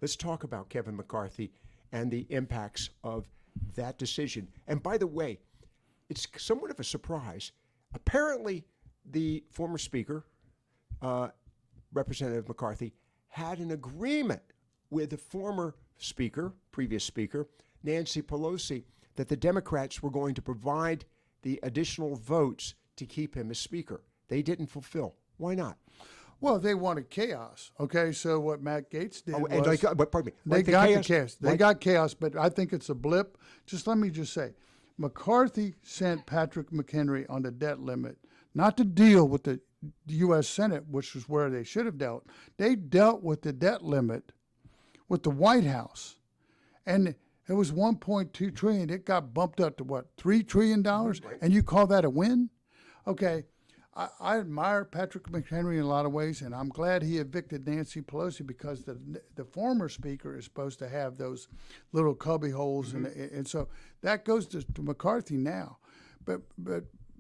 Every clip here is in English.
let's talk about Kevin McCarthy and the impacts of that decision. And by the way, it's somewhat of a surprise. Apparently, the former Speaker, Representative McCarthy, had an agreement with the former Speaker, previous Speaker, Nancy Pelosi, that the Democrats were going to provide the additional votes to keep him as Speaker. They didn't fulfill. Why not? Well, they wanted chaos. Okay, so what Matt Gaetz did but pardon me, they got the chaos. They got chaos, but I think it's a blip. Let me say, McCarthy sent Patrick McHenry on the debt limit, not to deal with the U.S. Senate, which is where they should have dealt. They dealt with the debt limit with the White House, and it was 1.2 trillion. It got bumped up to what, $3 trillion? Right. And you call that a win? Okay. I admire Patrick McHenry in a lot of ways, and I'm glad he evicted Nancy Pelosi, because the former Speaker is supposed to have those little cubby holes, and so that goes to McCarthy now. But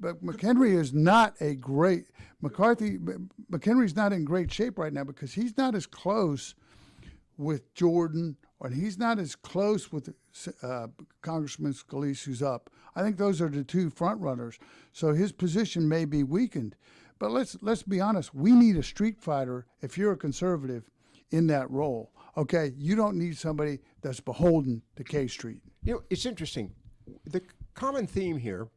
McHenry is not a great McHenry's not in great shape right now, because he's not as close with Jordan, or he's not as close with Congressman Scalise, who's up. I think those are the two front runners. So his position may be weakened. But let's be honest. We need a street fighter, if you're a conservative, in that role. Okay, you don't need somebody that's beholden to K Street. It's interesting. The common theme here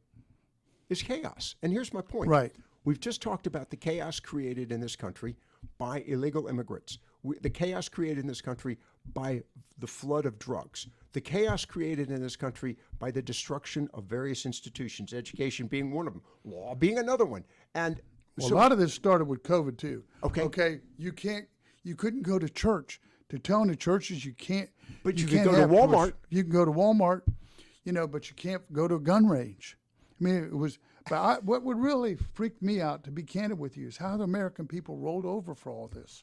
is chaos. And here's my point. Right. We've just talked about the chaos created in this country by illegal immigrants. The chaos created in this country by the flood of drugs. The chaos created in this country by the destruction of various institutions, education being one of them, law being another one. And a lot of this started with COVID too. Okay. You couldn't go to church. They're telling the churches you can't. But you can go to Walmart. You can go to Walmart, but you can't go to a gun range. I mean, it was. But what would really freak me out, to be candid with you, is how the American people rolled over for all this,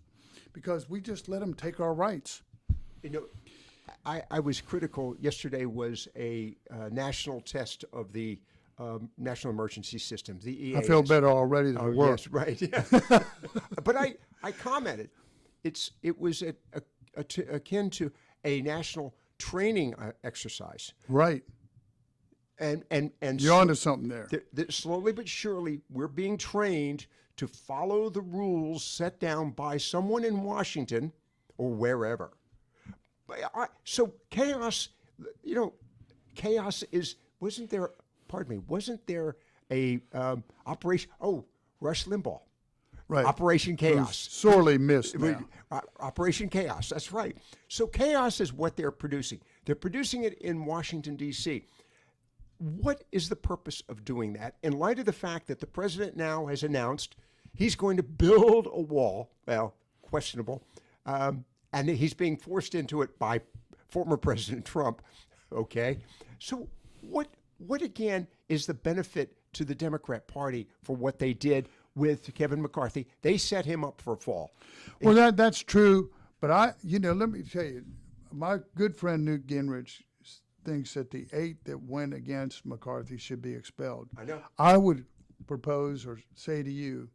because we just let them take our rights. I was critical. Yesterday was a national test of the National Emergency Systems, the EAS. I feel better already than it worked. Yes, right. Yeah. But I commented. It was akin to a national training exercise. Right. And you're onto something there. Slowly but surely, we're being trained to follow the rules set down by someone in Washington or wherever. So chaos, chaos is, wasn't there a operation, Rush Limbaugh. Right. Operation Chaos. Sorely missed now. Operation Chaos, that's right. So chaos is what they're producing. They're producing it in Washington, D.C. What is the purpose of doing that, in light of the fact that the president now has announced he's going to build a wall, well, questionable, and he's being forced into it by former President Trump, okay? So what again is the benefit to the Democrat Party for what they did with Kevin McCarthy? They set him up for a fall. Well, that's true, but let me tell you, my good friend Newt Gingrich thinks that the 8 that went against McCarthy should be expelled. I know. I would propose or say to you,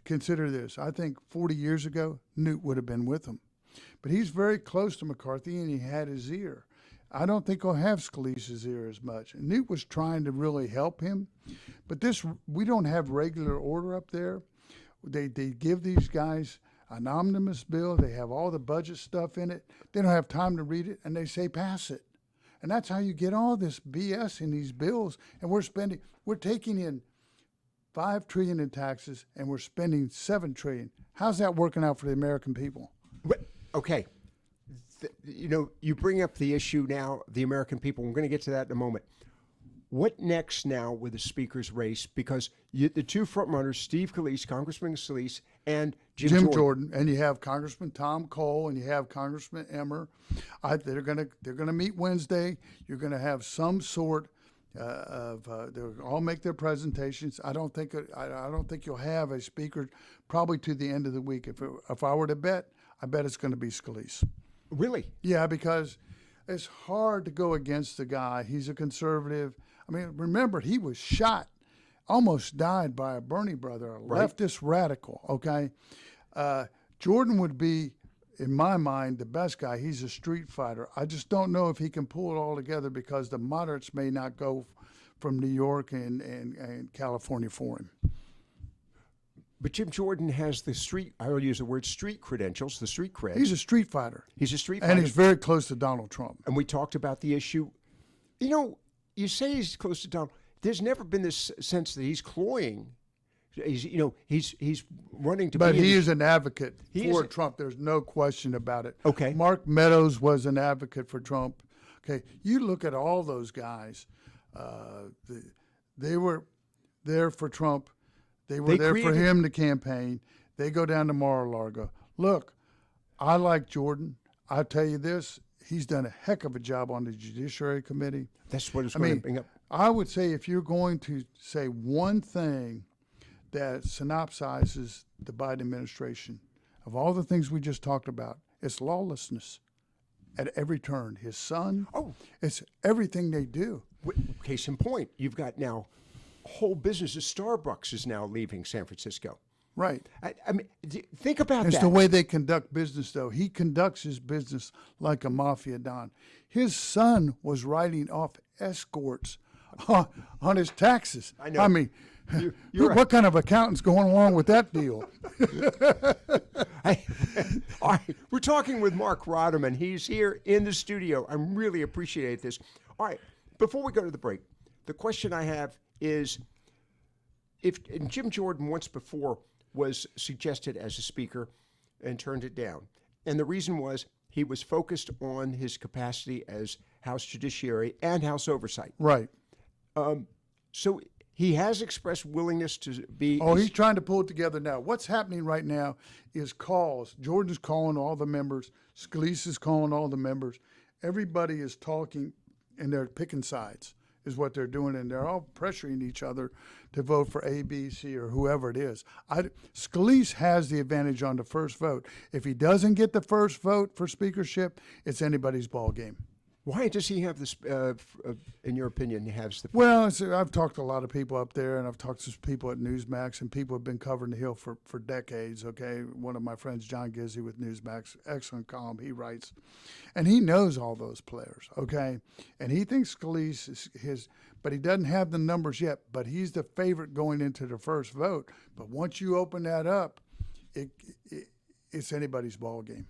consider this. I think 40 years ago, Newt would have been with him. But he's very close to McCarthy, and he had his ear. I don't think he'll have Scalise's ear as much. And Newt was trying to really help him. But we don't have regular order up there. They give these guys an omnibus bill. They have all the budget stuff in it. They don't have time to read it, and they say pass it. And that's how you get all this BS in these bills. And we're taking in $5 trillion in taxes, and we're spending $7 trillion. How's that working out for the American people? Okay. You bring up the issue now, the American people. We're going to get to that in a moment. What next now with the speaker's race? Because the two front runners, Steve Scalise, Congressman Scalise, and Jim Jordan, and you have Congressman Tom Cole, and you have Congressman Emmer. They're gonna meet Wednesday. You're gonna have some sort they'll all make their presentations. I don't think you'll have a speaker probably to the end of the week. If I were to bet, I bet it's going to be Scalise. Really? Yeah, because it's hard to go against the guy. He's a conservative. I mean, remember, he was shot, almost died by a Bernie brother, a leftist radical, okay? Jordan would be, in my mind, the best guy. He's a street fighter. I just don't know if he can pull it all together because the moderates may not go from New York and California for him. But Jim Jordan has the street, I will use the word street credentials, the street creds. He's a street fighter. He's a street fighter. And he's very close to Donald Trump. And we talked about the issue. You know, you say he's close to Donald. There's never been this sense that he's cloying. He's running to but be. But he is an advocate He for is Trump. There's no question about it. Okay. Mark Meadows was an advocate for Trump. Okay. You look at all those guys. They were there for Trump. They were there for him to campaign. They go down to Mar-a-Lago. Look, I like Jordan. I'll tell you this. He's done a heck of a job on the Judiciary Committee. That's what I was going to bring up. I would say if you're going to say one thing that synopsizes the Biden administration, of all the things we just talked about, it's lawlessness at every turn. His son, it's everything they do. Case in point, you've got now whole business of Starbucks is now leaving San Francisco. Right. I mean, think about it's that. the way they conduct business, though. He conducts his business like a mafia don. His son was writing off escorts on his taxes. I know. I mean, you're what kind of accountant's going along with that deal? All right, we're talking with Marc Rotterman. He's here in the studio. I really appreciate this. All right, before we go to the break, the question I have is, and Jim Jordan once before was suggested as a speaker and turned it down. And the reason was he was focused on his capacity as House Judiciary and House Oversight. Right. So he has expressed willingness to be. Oh, he's trying to pull it together now. What's happening right now is calls. Jordan's calling all the members. Scalise is calling all the members. Everybody is talking, and they're picking sides, is what they're doing, and they're all pressuring each other to vote for A, B, C, or whoever it is. Scalise has the advantage on the first vote. If he doesn't get the first vote for speakership, it's anybody's ball game. Why does he have this, in your opinion, he has the... Well, I've talked to a lot of people up there, and I've talked to people at Newsmax, and people have been covering the Hill for decades, okay? One of my friends, John Gizzi with Newsmax, excellent column he writes. And he knows all those players, okay? And he thinks Scalise is his, but he doesn't have the numbers yet, but he's the favorite going into the first vote. But once you open that up, it's anybody's ball game.